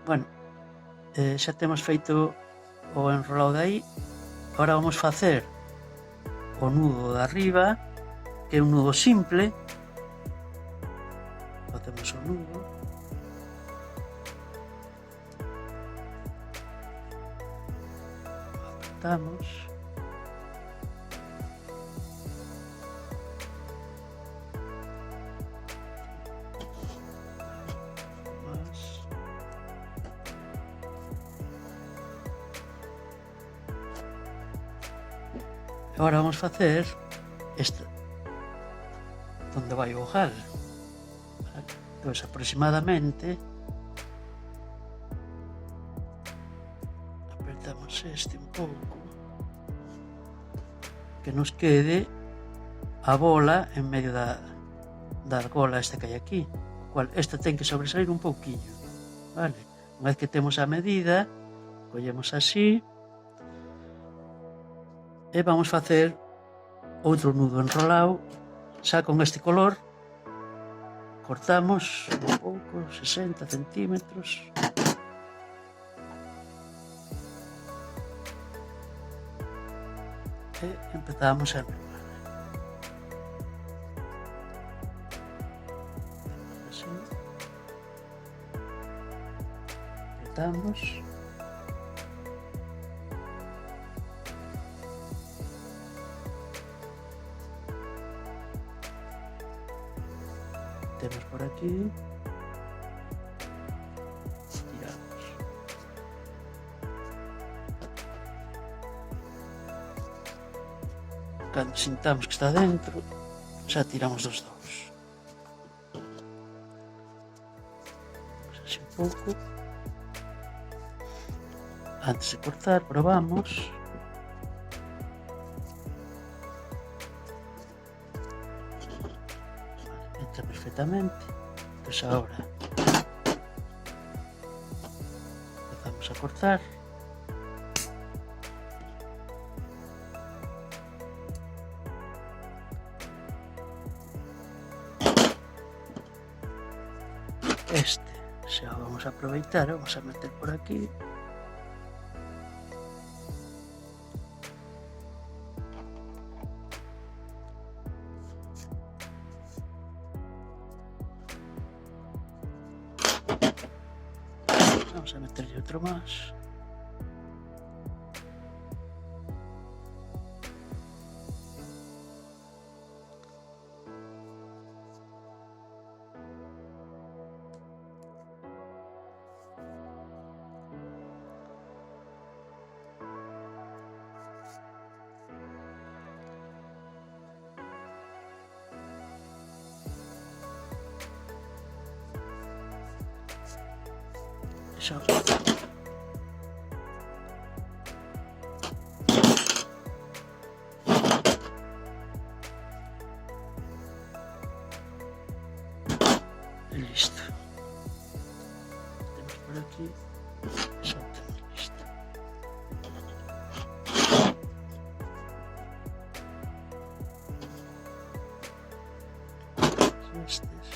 Bueno, xa temos feito o enrolado de aí. Agora vamos facer o nudo de arriba, que é un nudo simple. Facemos o nudo. Apretamos. Más. Agora vamos facer esta, onde vai o gal. Entón, aproximadamente apretamos este un pouco, que nos quede a bola en medio da argola esta que hai aquí, o cual esta ten que sobresalir un pouquiño, vale? Unha vez que temos a medida, collemos así e vamos facer outro nudo enrolado xa con este color. Cortamos un pouco, 60 centímetros. E empezamos a enrolar. Así. Apretamos. Temos por aquí, tiramos. Cando sintamos que está dentro, xa tiramos dos dous. Así un pouco. Antes de cortar, probamos. Entra perfectamente. Pues ahora empezamos a cortar. Este xa o vamos a aproveitar, vamos a meter por aquí. Vamos a meterle outro máis. Xa. E listo. Temos por aquí. Xa temos listo. Estes.